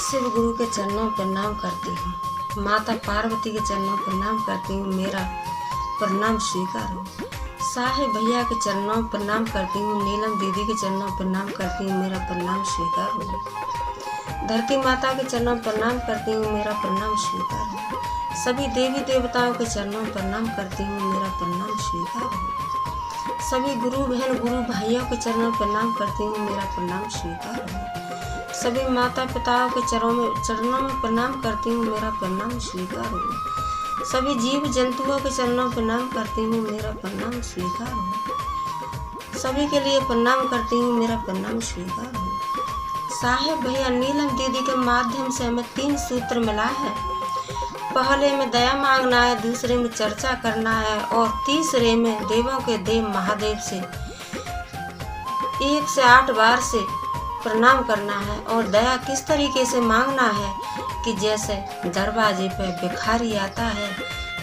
शिव गुरु के चरणों पर प्रणाम करती हूँ। माता पार्वती के चरणों पर प्रणाम करती हूँ, मेरा प्रणाम स्वीकार हो। साहेब भैया के चरणों पर प्रणाम करती हूँ, नीलम दीदी के चरणों पर प्रणाम करती हूँ, मेरा प्रणाम स्वीकार हो। धरती माता के चरणों पर प्रणाम करती हूँ, मेरा प्रणाम स्वीकार हो। सभी देवी देवताओं के चरणों पर प्रणाम करती हूँ, मेरा प्रणाम स्वीकार हो। सभी गुरु बहन गुरु भाइयों के चरणों पर प्रणाम करती हूँ, मेरा प्रणाम स्वीकार हो। सभी माता पिताओं के चरणों में प्रणाम करती हूँ, मेरा प्रणाम स्वीकार हो। सभी जीव जंतुओं के चरणों में प्रणाम करती हूँ, मेरा प्रणाम स्वीकार हो। सभी के लिए प्रणाम करती हूँ, मेरा प्रणाम स्वीकार हो। साहेब भैया नीलम दीदी के माध्यम से हमें 3 सूत्र मिला है। पहले में दया मांगना है, दूसरे में चर्चा करना है और तीसरे में देवों के देव महादेव से 1 से 8 बार से प्रणाम करना है। और दया किस तरीके से मांगना है कि जैसे दरवाजे पे भिखारी आता है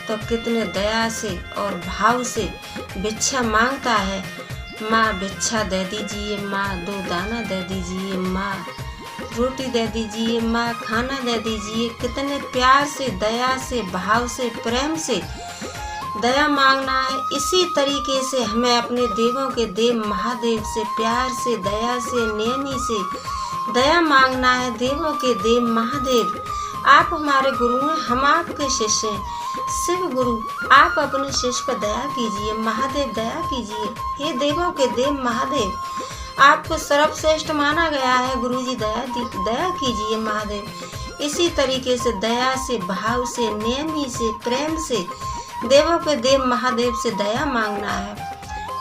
तो कितने दया से और भाव से भिक्षा मांगता है। माँ भिक्षा दे दीजिए, माँ 2 दाना दे दीजिए, माँ रोटी दे दीजिए, माँ खाना दे दीजिए। कितने प्यार से, दया से, भाव से, प्रेम से दया मांगना है। इसी तरीके से हमें अपने देवों के देव महादेव से प्यार से, दया से, नियमी से दया मांगना है। देवों के देव महादेव, आप हमारे गुरु हैं, हम आपके शिष्य हैं। शिव गुरु, आप अपने शिष्य पर दया कीजिए। महादेव दया कीजिए। हे देवों के देव महादेव, आपको सर्वश्रेष्ठ माना गया है। गुरु जी दया कीजिए महादेव। इसी तरीके से दया से, भाव से, नियमी से, प्रेम से देवों के देव महादेव से दया मांगना है।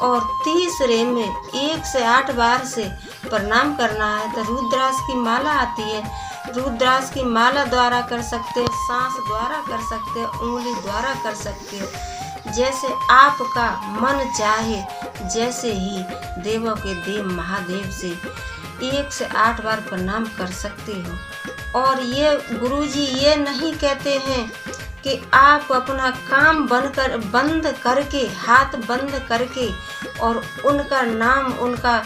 और तीसरे में 1 से 8 बार से प्रणाम करना है। तो रुद्राक्ष की माला आती है, रुद्राक्ष की माला द्वारा कर सकते हो, सांस द्वारा कर सकते हो, उंगली द्वारा कर सकते हो, जैसे आपका मन चाहे। जैसे ही देवों के देव महादेव से 1 से 8 बार प्रणाम कर सकते हो। और ये गुरुजी ये नहीं कहते हैं कि आप अपना काम बंद करके, हाथ बंद करके और उनका नाम, उनका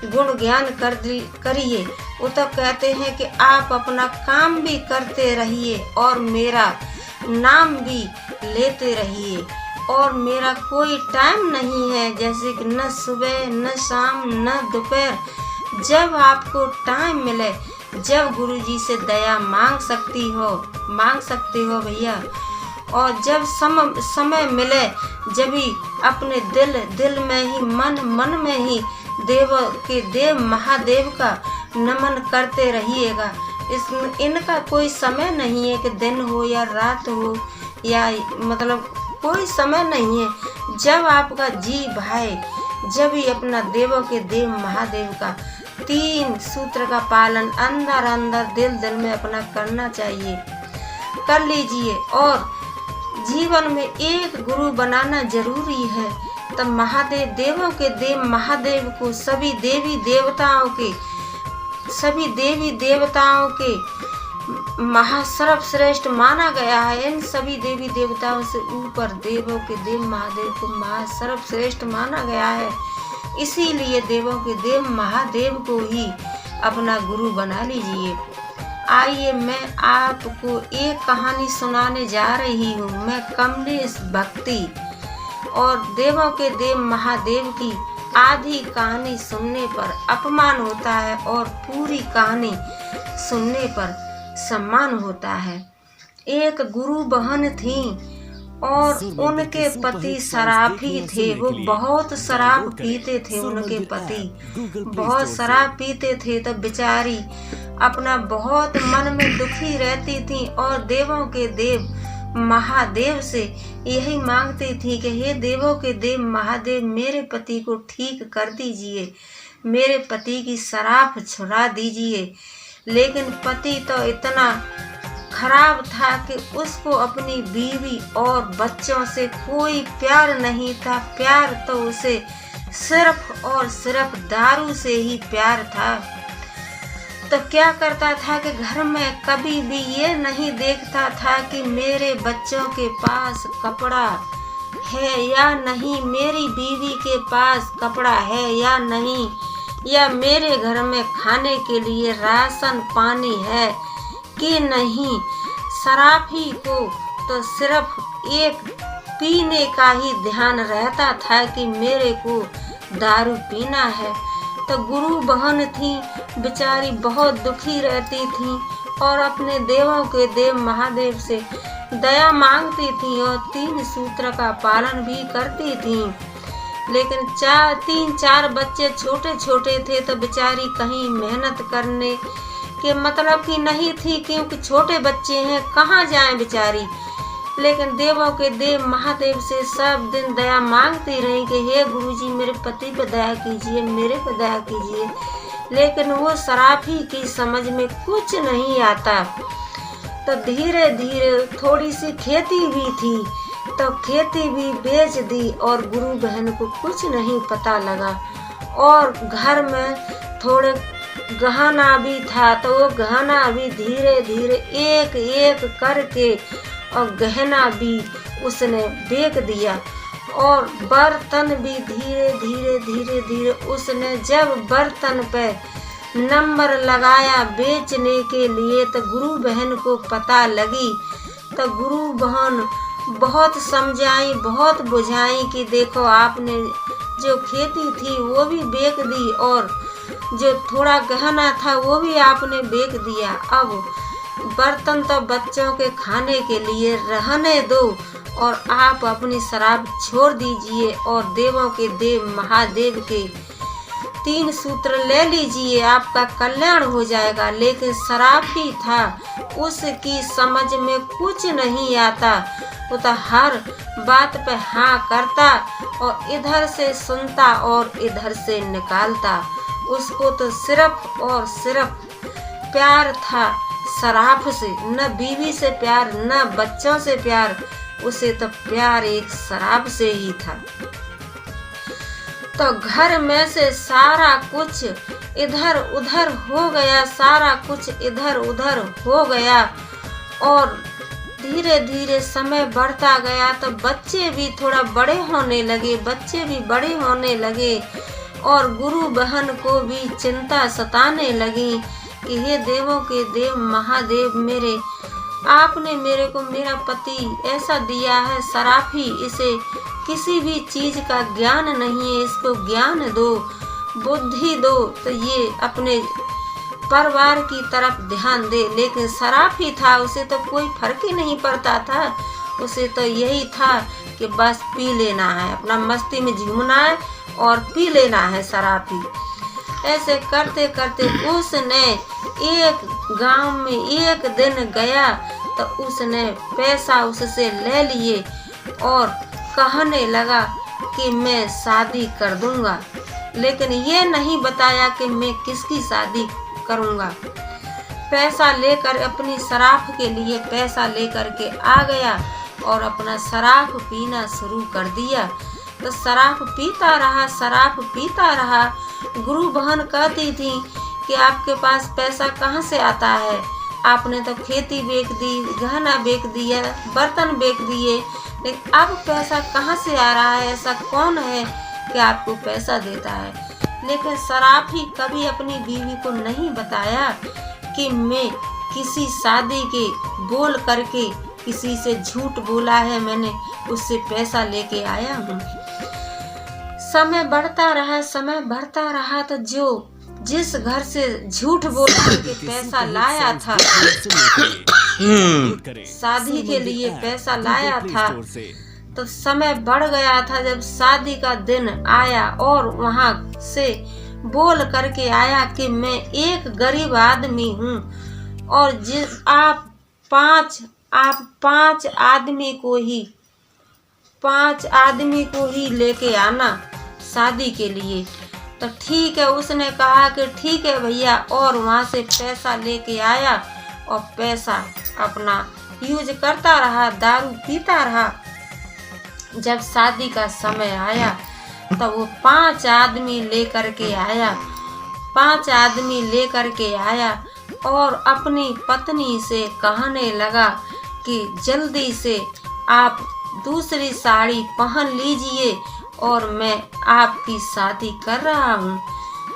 गुण ज्ञान करिए। वो तो कहते हैं कि आप अपना काम भी करते रहिए और मेरा नाम भी लेते रहिए। और मेरा कोई टाइम नहीं है, जैसे कि न सुबह न शाम न दोपहर। जब आपको टाइम मिले, जब गुरुजी से दया मांग सकते हो भैया। और जब समय मिले, जब ही अपने दिल में ही, मन में ही देव के देव महादेव का नमन करते रहिएगा। इनका कोई समय नहीं है कि दिन हो या रात हो, या मतलब कोई समय नहीं है। जब आपका जी भाई, जब ही अपना देवों के देव महादेव का 3 सूत्र का पालन अंदर दिल में अपना करना चाहिए, कर लीजिए। और जीवन में एक गुरु बनाना जरूरी है। तब महादेव, देवों के देव महादेव को सभी देवी देवताओं के सर्वश्रेष्ठ माना गया है। इन सभी देवी देवताओं से ऊपर देवों के देव महादेव को सर्वश्रेष्ठ माना गया है। इसीलिए देवों के देव महादेव को ही अपना गुरु बना लीजिए। आइए मैं आपको एक कहानी सुनाने जा रही हूँ। मैं कमलेश भक्ति और देवों के देव महादेव की आधी कहानी सुनने पर अपमान होता है और पूरी कहानी सुनने पर सम्मान होता है। एक गुरु बहन थी और उनके पति शराबी थे। वो बहुत शराब पीते थे। उनके पति बहुत शराब पीते थे। तो बेचारी अपना बहुत मन में दुखी रहती थी और देवों के देव महादेव से यही मांगती थी कि हे देवों के देव महादेव, मेरे पति को ठीक कर दीजिए, मेरे पति की शराब छुड़ा दीजिए। लेकिन पति तो इतना खराब था कि उसको अपनी बीवी और बच्चों से कोई प्यार नहीं था। प्यार तो उसे सिर्फ और सिर्फ दारू से ही प्यार था। तो क्या करता था कि घर में कभी भी ये नहीं देखता था कि मेरे बच्चों के पास कपड़ा है या नहीं, मेरी बीवी के पास कपड़ा है या नहीं, या मेरे घर में खाने के लिए राशन पानी है कि नहीं, शराब ही को तो सिर्फ एक पीने का ही ध्यान रहता था कि मेरे को दारू पीना है। तो गुरु बहन थी, बेचारी बहुत दुखी रहती थी और अपने देवों के देव महादेव से दया मांगती थी और 3 सूत्र का पालन भी करती थी। लेकिन 3-4 बच्चे छोटे छोटे थे तो बेचारी कहीं मेहनत करने के मतलब की नहीं थी, क्योंकि छोटे बच्चे हैं, कहाँ जाएं बेचारी। लेकिन देवों के देव महादेव से सब दिन दया मांगती रही कि हे गुरुजी मेरे पति पे दया कीजिए, मेरे पे दया कीजिए। लेकिन वो शराब ही की समझ में कुछ नहीं आता। तो धीरे धीरे थोड़ी सी खेती भी थी तो खेती भी बेच दी और गुरु बहन को कुछ नहीं पता लगा। और घर में थोड़े गहना भी था तो वो गहना भी धीरे धीरे एक एक करके और गहना भी उसने बेच दिया। और बर्तन भी धीरे धीरे धीरे धीरे उसने जब बर्तन पे नंबर लगाया बेचने के लिए तो गुरु बहन को पता लगी। तो गुरु बहन बहुत समझाई, बहुत बुझाई कि देखो आपने जो खेती थी वो भी बेच दी और जो थोड़ा गहना था वो भी आपने बेच दिया। अब बर्तन तो बच्चों के खाने के लिए रहने दो और आप अपनी शराब छोड़ दीजिए और देवों के देव महादेव के 3 सूत्र ले लीजिए, आपका कल्याण हो जाएगा। लेकिन शराब भी था, उसकी समझ में कुछ नहीं आता। वो तो हर बात पे हाँ करता और इधर से सुनता और इधर से निकालता। उसको तो सिर्फ और सिर्फ प्यार था शराब से, न बीवी से प्यार, न बच्चों से प्यार, उसे तो प्यार एक शराब से ही था। तो घर में से सारा कुछ इधर उधर हो गया, सारा कुछ इधर उधर हो गया। और धीरे धीरे समय बढ़ता गया तो बच्चे भी थोड़ा बड़े होने लगे, बच्चे भी बड़े होने लगे और गुरु बहन को भी चिंता सताने लगी कि हे देवों के देव महादेव मेरे, आपने मेरे को मेरा पति ऐसा दिया है शराफी, इसे किसी भी चीज का ज्ञान नहीं है, इसको ज्ञान दो, बुद्धि दो तो ये अपने परिवार की तरफ ध्यान दे। लेकिन शराफी था, उसे तो कोई फर्क ही नहीं पड़ता था, उसे तो यही था कि बस पी लेना है, अपना मस्ती में झूमना है और पी लेना है शराफी। ऐसे करते करते उसने एक गांव में एक दिन गया तो उसने पैसा उससे ले लिए और कहने लगा कि मैं शादी कर दूंगा। लेकिन ये नहीं बताया कि मैं किसकी शादी करूंगा। पैसा लेकर अपनी शराब के लिए पैसा लेकर के आ गया और अपना शराब पीना शुरू कर दिया। तो शराब पीता रहा, शराब पीता रहा। गुरु बहन कहती थी कि आपके पास पैसा कहाँ से आता है, आपने तो खेती बेच दी, गहना बेच दिया, बर्तन बेच दिए, लेकिन अब पैसा कहाँ से आ रहा है, ऐसा कौन है कि आपको पैसा देता है। लेकिन शराब ही कभी अपनी बीवी को नहीं बताया कि मैं किसी शादी के बोल करके किसी से झूठ बोला है, मैंने उससे पैसा लेके आया हूँ। समय बढ़ता रहा, समय बढ़ता रहा तो जो जिस घर से झूठ बोल के पैसा लाया था, शादी के लिए पैसा लाया था, तो समय बढ़ गया था। जब शादी का दिन आया और वहां से बोल करके आया कि मैं एक गरीब आदमी हूँ और आप पांच आदमी को ही लेके आना शादी के लिए। तो ठीक है, उसने कहा कि ठीक है भैया, और वहाँ से पैसा लेके आया और पैसा अपना यूज करता रहा, दारू पीता रहा। जब शादी का समय आया तो वो 5 आदमी लेकर के आया, 5 आदमी लेकर के आया और अपनी पत्नी से कहने लगा कि जल्दी से आप दूसरी साड़ी पहन लीजिए और मैं आपकी शादी कर रहा हूँ।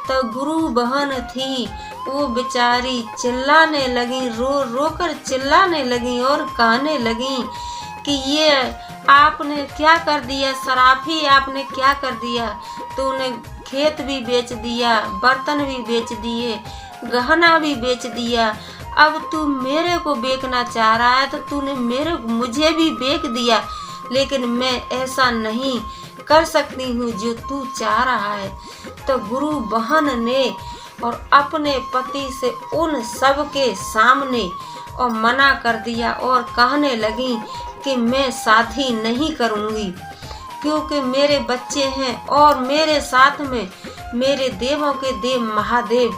तो गुरु बहन थी वो बेचारी चिल्लाने लगी, रो रो कर चिल्लाने लगी और कहने लगी कि ये आपने क्या कर दिया सराफी, आपने क्या कर दिया, तूने खेत भी बेच दिया, बर्तन भी बेच दिए, गहना भी बेच दिया, अब तू मेरे को बेचना चाह रहा है तो तूने मुझे भी बेच दिया, लेकिन मैं ऐसा नहीं कर सकती हूँ जो तू चाह रहा है। तो गुरु बहन ने और अपने पति से उन सब के सामने और मना कर दिया और कहने लगी कि मैं शादी नहीं करूँगी, क्योंकि मेरे बच्चे हैं और मेरे साथ में मेरे देवों के देव महादेव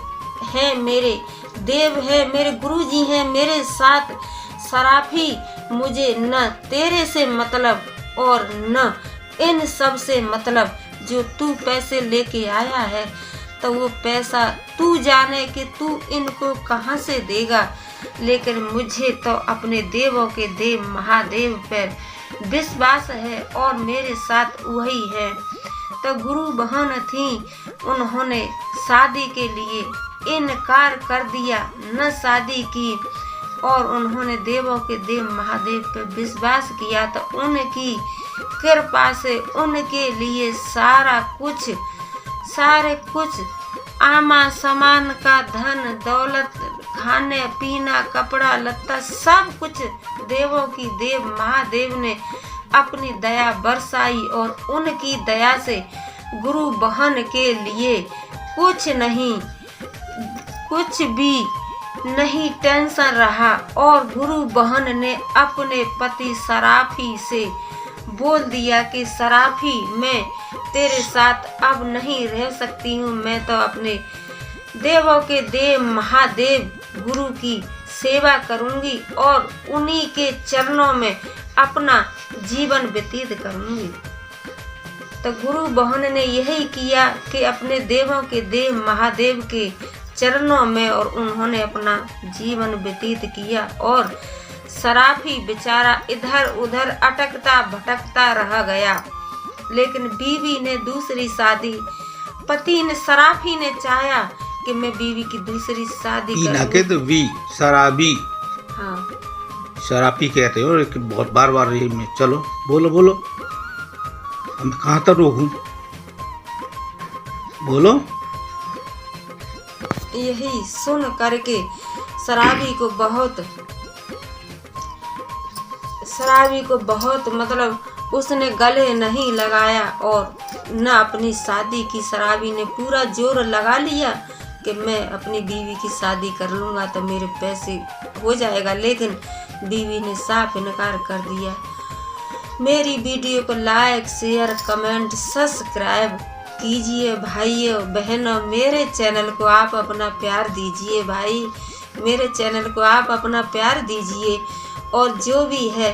हैं, मेरे देव है, मेरे गुरुजी हैं मेरे साथ। सराफी मुझे न तेरे से मतलब और न इन सब से मतलब, जो तू पैसे लेके आया है तो वो पैसा तू जाने कि तू इनको कहाँ से देगा, लेकिन मुझे तो अपने देवों के देव महादेव पर विश्वास है और मेरे साथ वही है। तो गुरु बहन थी, उन्होंने शादी के लिए इनकार कर दिया, न शादी की, और उन्होंने देवों के देव महादेव पर विश्वास किया तो उनकी कृपा से उनके लिए सारे कुछ आमा सामान का धन दौलत, खाने पीना कपड़ा लत्ता सब कुछ देवों की देव महादेव ने अपनी दया बरसाई और उनकी दया से गुरु बहन के लिए कुछ भी नहीं टेंशन रहा। और गुरु बहन ने अपने पति सराफी से बोल दिया कि सराफी मैं तेरे साथ अब नहीं रह सकती हूँ, मैं तो अपने देवों के देव महादेव गुरु की सेवा करूँगी और उन्हीं के चरणों में अपना जीवन व्यतीत करूँगी। तो गुरु बहन ने यही किया कि अपने देवों के देव महादेव के चरणों में और उन्होंने अपना जीवन व्यतीत किया। और सराफी बेचारा इधर उधर अटकता भटकता रह गया, लेकिन बीवी ने दूसरी शादी, पति ने सराफी ने चाहा कि मैं बीवी की दूसरी शादी करूं। तो वी शराबी, हाँ शराबी कहते हो, बहुत बार रही में। चलो बोलो हम कहाँ तक रोकूं, बोलो। यही सुन करके शराबी को बहुत मतलब उसने गले नहीं लगाया और न अपनी शादी की। शराबी ने पूरा जोर लगा लिया कि मैं अपनी बीवी की शादी कर लूँगा तो मेरे पैसे हो जाएगा, लेकिन बीवी ने साफ इनकार कर दिया। मेरी वीडियो को लाइक शेयर कमेंट सब्सक्राइब कीजिए भाइयों बहनों, मेरे चैनल को आप अपना प्यार दीजिए भाई, मेरे चैनल को आप अपना प्यार दीजिए। और जो भी है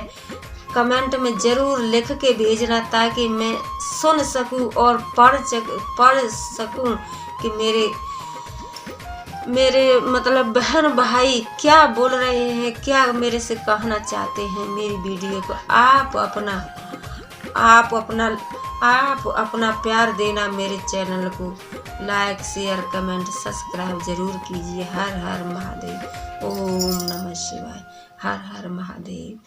कमेंट में ज़रूर लिख के भेजना ताकि मैं सुन सकूं और पढ़ सकूं कि मेरे मतलब बहन भाई क्या बोल रहे हैं, क्या मेरे से कहना चाहते हैं। मेरी वीडियो को आप अपना प्यार देना, मेरे चैनल को लाइक शेयर कमेंट सब्सक्राइब जरूर कीजिए। हर हर महादेव, ओम नमः शिवाय, हर हर महादेव।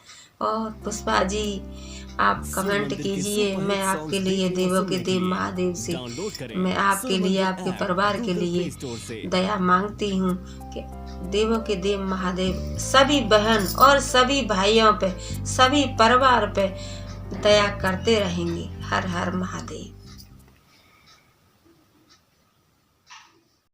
और पुष्पा जी आप कमेंट कीजिए, मैं आपके लिए देवों के देव महादेव से मैं आपके लिए आपके परिवार के लिए दया मांगती हूँ कि देवों के देव महादेव सभी बहन और सभी भाइयों पे, सभी परिवार पे दया करते रहेंगे। हर हर महादेव।